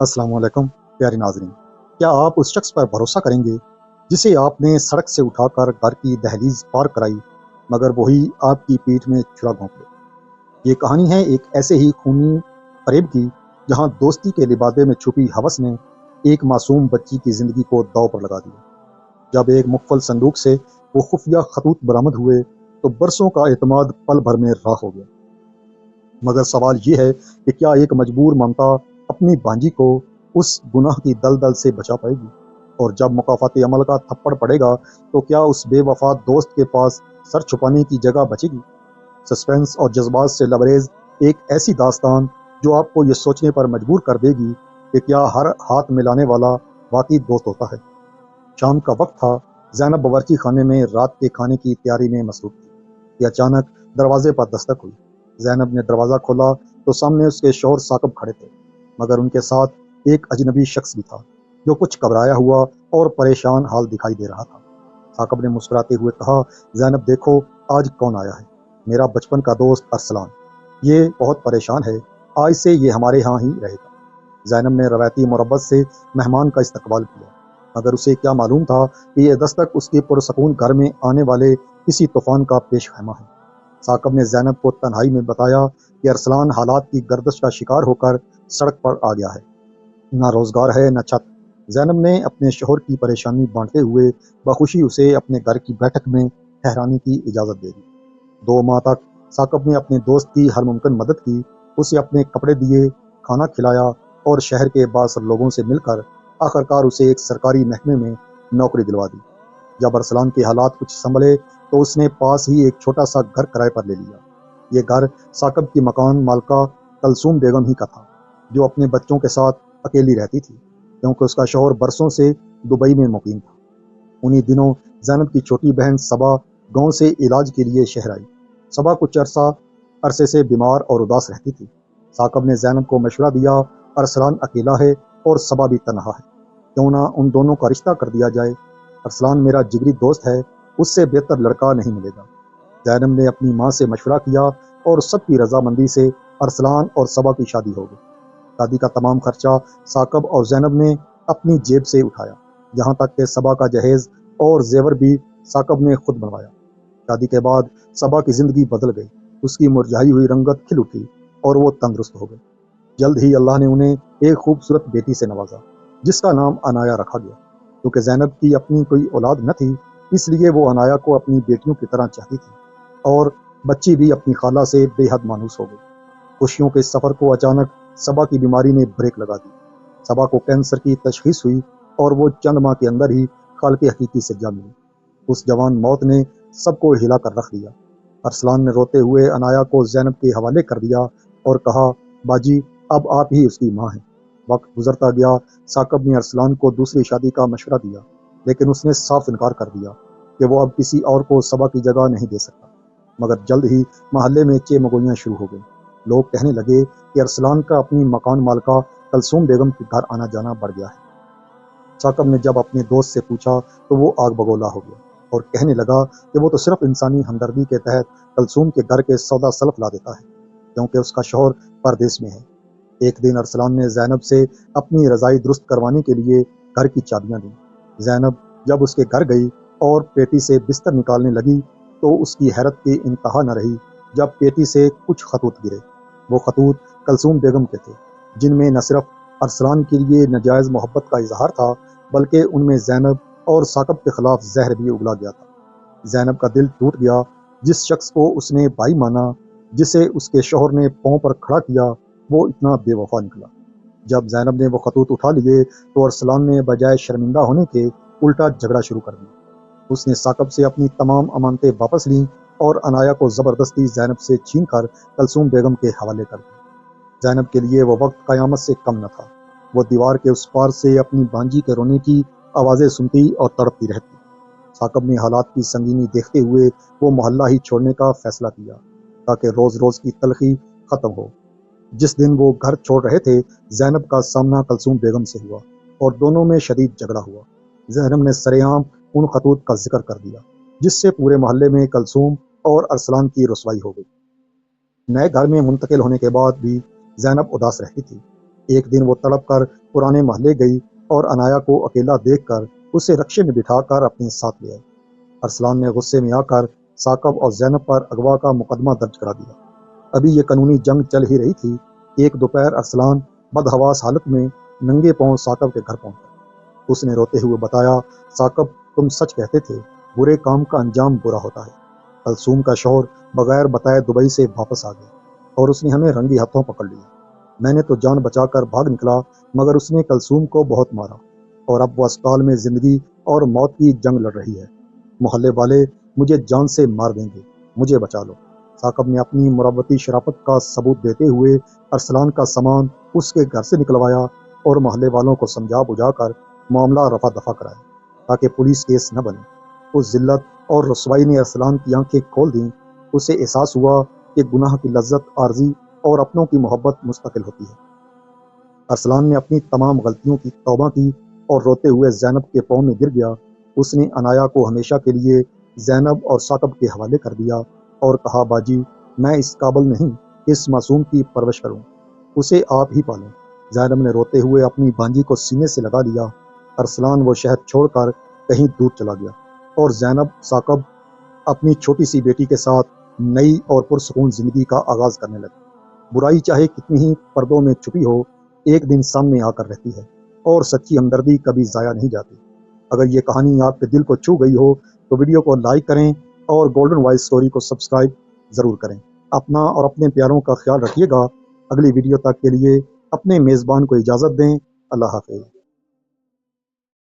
السلام علیکم پیارے ناظرین، کیا آپ اس شخص پر بھروسہ کریں گے جسے آپ نے سڑک سے اٹھا کر گھر کی دہلیز پار کرائی مگر وہی آپ کی پیٹھ میں چھرا گھونپ لے؟ یہ کہانی ہے ایک ایسے ہی خونی فریب کی جہاں دوستی کے لبادے میں چھپی ہوس نے ایک معصوم بچی کی زندگی کو داؤ پر لگا دیا۔ جب ایک مقفل صندوق سے وہ خفیہ خطوط برآمد ہوئے تو برسوں کا اعتماد پل بھر میں راہ ہو گیا۔ مگر سوال یہ ہے کہ کیا ایک مجبور ممتا اپنی بانجی کو اس گناہ کی دلدل سے بچا پائے گی؟ اور جب مکافاتی عمل کا تھپڑ پڑے گا تو کیا اس بے وفا دوست کے پاس سر چھپانے کی جگہ بچے گی؟ سسپینس اور جذبات سے لبریز ایک ایسی داستان جو آپ کو یہ سوچنے پر مجبور کر دے گی کہ کیا ہر ہاتھ ملانے والا واقعی دوست ہوتا ہے۔ شام کا وقت تھا، زینب باورچی خانے میں رات کے کھانے کی تیاری میں مصروف تھی کہ اچانک دروازے پر دستک ہوئی۔ زینب نے دروازہ کھولا تو سامنے اس کے شوہر ثاقب کھڑے تھے، مگر ان کے ساتھ ایک اجنبی شخص بھی تھا جو کچھ گھبرایا ہوا اور پریشان حال دکھائی دے رہا تھا۔ ثاقب نے مسکراتے ہوئے کہا، زینب دیکھو آج کون آیا ہے، میرا بچپن کا دوست ارسلان۔ یہ بہت پریشان ہے، آج سے یہ ہمارے ہاں ہی رہے گا۔ زینب نے روایتی مربت سے مہمان کا استقبال کیا، مگر اسے کیا معلوم تھا کہ یہ دستک اس کے پرسکون گھر میں آنے والے کسی طوفان کا پیش خیمہ ہے۔ ثاقب نے زینب کو تنہائی میں بتایا کہ ارسلان حالات کی گردش کا شکار ہو کر سڑک پر آ گیا ہے، نہ روزگار ہے نہ چھت۔ زینب نے اپنے شوہر کی پریشانی بانٹتے ہوئے بخوشی اسے اپنے گھر کی بیٹھک میں ٹھہرانے کی اجازت دے دی۔ 2 ماہ تک ثاقب نے اپنے دوست کی ہر ممکن مدد کی، اسے اپنے کپڑے دیے، کھانا کھلایا اور شہر کے بااثر لوگوں سے مل کر آخرکار اسے ایک سرکاری محکمے میں نوکری دلوا دی۔ جب ارسلان کے حالات کچھ سنبھلے تو اس نے پاس ہی ایک چھوٹا سا گھر کرائے پر لے لیا۔ یہ گھر ثاقب کی مکان مالکہ کلثوم بیگم ہی کا تھا، جو اپنے بچوں کے ساتھ اکیلی رہتی تھی کیونکہ اس کا شوہر برسوں سے دبئی میں مقیم تھا۔ انہی دنوں زینب کی چھوٹی بہن صبا گاؤں سے علاج کے لیے شہر آئی۔ صبا کچھ عرصے سے بیمار اور اداس رہتی تھی۔ ثاقب نے زینب کو مشورہ دیا، ارسلان اکیلا ہے اور صبا بھی تنہا ہے، کیوں نہ ان دونوں کا رشتہ کر دیا جائے؟ ارسلان میرا جگری دوست ہے، اس سے بہتر لڑکا نہیں ملے گا۔ زینب نے اپنی ماں سے مشورہ کیا اور سب کی رضامندی سے ارسلان اور صبا کی شادی ہو گئی۔ شادی کا تمام خرچہ ثاقب اور زینب نے اپنی جیب سے اٹھایا، یہاں تک کہ صبا کا جہیز اور زیور بھی ثاقب نے خود بنوایا۔ شادی کے بعد صبا کی زندگی بدل گئی، اس کی مرجھائی ہوئی رنگت کھل اٹھی اور وہ تندرست ہو گئی۔ جلد ہی اللہ نے انہیں ایک خوبصورت بیٹی سے نوازا جس کا نام عنایا رکھا گیا۔ کیونکہ زینب کی اپنی کوئی اولاد نہ تھی، اس لیے وہ عنایا کو اپنی بیٹیوں کی طرح چاہتی تھی، اور بچی بھی اپنی خالہ سے بے حد مانوس ہو گئی۔ خوشیوں کے سفر کو اچانک صبا کی بیماری نے بریک لگا دی۔ صبا کو کینسر کی تشخیص ہوئی اور وہ چند ماہ کے اندر ہی خالق حقیقی سے جا ملی۔ اس جوان موت نے سب کو ہلا کر رکھ دیا۔ ارسلان نے روتے ہوئے عنایا کو زینب کے حوالے کر دیا اور کہا، باجی اب آپ ہی اس کی ماں ہیں۔ وقت گزرتا گیا، ثاقب نے ارسلان کو دوسری شادی کا مشورہ دیا، لیکن اس نے صاف انکار کر دیا کہ وہ اب کسی اور کو صبا کی جگہ نہیں دے سکتا۔ مگر جلد ہی محلے میں چمگوئیاں شروع ہو گئیں۔ لوگ کہنے لگے کہ ارسلان کا اپنی مکان مالکہ کلثوم بیگم کے گھر آنا جانا بڑھ گیا ہے۔ ثاقب نے جب اپنے دوست سے پوچھا تو وہ آگ بگولا ہو گیا اور کہنے لگا کہ وہ تو صرف انسانی ہمدردی کے تحت کلثوم کے گھر کے سودا سلف لا دیتا ہے، کیونکہ اس کا شوہر پردیس میں ہے۔ ایک دن ارسلان نے زینب سے اپنی رضائی درست کروانے کے لیے گھر کی چابیاں دیں۔ زینب جب اس کے گھر گئی اور پیٹی سے بستر نکالنے لگی تو اس کی حیرت کی انتہا نہ رہی جب پیٹی سے کچھ خطوط گرے۔ وہ خطوط کلثوم بیگم کے تھے، جن میں نہ صرف ارسلان کے لیے ناجائز محبت کا اظہار تھا، بلکہ ان میں زینب اور ثاقب کے خلاف زہر بھی اگلا گیا تھا۔ زینب کا دل ٹوٹ گیا۔ جس شخص کو اس نے بھائی مانا، جسے اس کے شوہر نے پاؤں پر کھڑا کیا، وہ اتنا بے وفا نکلا۔ جب زینب نے وہ خطوط اٹھا لیے تو ارسلان نے بجائے شرمندہ ہونے کے الٹا جھگڑا شروع کر دیا۔ اس نے ثاقب سے اپنی تمام امانتیں واپس لیں اور عنایا کو زبردستی زینب سے چھین کر کلثوم بیگم کے حوالے کر دی۔ زینب کے لیے وہ وقت قیامت سے کم نہ تھا۔ وہ دیوار کے اس پار سے اپنی بانجی کے رونے کی آوازیں سنتی اور تڑپتی رہتی۔ ثاقب نے حالات کی سنگینی دیکھتے ہوئے وہ محلہ ہی چھوڑنے کا فیصلہ کیا تاکہ روز روز کی تلخی ختم ہو۔ جس دن وہ گھر چھوڑ رہے تھے، زینب کا سامنا کلثوم بیگم سے ہوا اور دونوں میں شدید جھگڑا ہوا۔ زینب نے سرے عام ان خطوط کا ذکر کر دیا جس سے پورے محلے میں کلثوم اور ارسلان کی رسوائی ہو گئی۔ نئے گھر میں منتقل ہونے کے بعد بھی زینب اداس رہتی تھی۔ ایک دن وہ تڑپ کر پرانے محلے گئی اور انایا کو اکیلا دیکھ کر اسے رکشے میں بٹھا کر اپنے ساتھ لے آئی۔ ارسلان نے غصے میں آ کر ثاقب اور زینب پر اغوا کا مقدمہ درج کرا دیا۔ ابھی یہ قانونی جنگ چل ہی رہی تھی کہ ایک دوپہر ارسلان بدحواس حالت میں ننگے پاؤں ثاقب کے گھر پہنچا۔ اس نے روتے ہوئے بتایا، ثاقب تم سچ کہتے تھے، برے کام کا انجام برا ہوتا ہے۔ کلثوم کا شوہر بغیر بتائے دبئی سے واپس آ گیا اور اس نے ہمیں رنگی ہاتھوں پکڑ لیا۔ میں نے تو جان بچا کر بھاگ نکلا مگر اس نے کلثوم کو بہت مارا اور اب وہ اسپتال میں زندگی اور موت کی جنگ لڑ رہی ہے۔ محلے والے مجھے جان سے مار دیں گے، مجھے بچا لو۔ ثاقب نے اپنی مروتی شرافت کا ثبوت دیتے ہوئے ارسلان کا سامان اس کے گھر سے نکلوایا اور محلے والوں کو سمجھا بجھا کر معاملہ رفع دفع کرایا تاکہ پولیس کیس نہ بنے۔ اس ذلت اور رسوائی نے ارسلان کی آنکھیں کھول دیں۔ اسے احساس ہوا کہ گناہ کی لذت عارضی اور اپنوں کی محبت مستقل ہوتی ہے۔ ارسلان نے اپنی تمام غلطیوں کی توبہ کی اور روتے ہوئے زینب کے پاؤں میں گر گیا۔ اس نے انایا کو ہمیشہ کے لیے زینب اور ثاقب کے حوالے کر دیا اور کہا، باجی میں اس قابل نہیں کہ اس معصوم کی پرورش کروں، اسے آپ ہی پالیں۔ زینب نے روتے ہوئے اپنی بانجی کو سینے سے لگا لیا۔ ارسلان وہ شہر چھوڑ کر کہیں دور چلا گیا اور زینب ثاقب اپنی چھوٹی سی بیٹی کے ساتھ نئی اور پرسکون زندگی کا آغاز کرنے لگے۔ برائی چاہے کتنی ہی پردوں میں چھپی ہو، ایک دن سامنے آ کر رہتی ہے اور سچی ہمدردی کبھی ضائع نہیں جاتی۔ اگر یہ کہانی آپ کے دل کو چھو گئی ہو تو ویڈیو کو لائک کریں اور گولڈن وائس سٹوری کو سبسکرائب ضرور کریں۔ اپنا اور اپنے پیاروں کا خیال رکھیے گا۔ اگلی ویڈیو تک کے لیے اپنے میزبان کو اجازت دیں۔ اللہ حافظ۔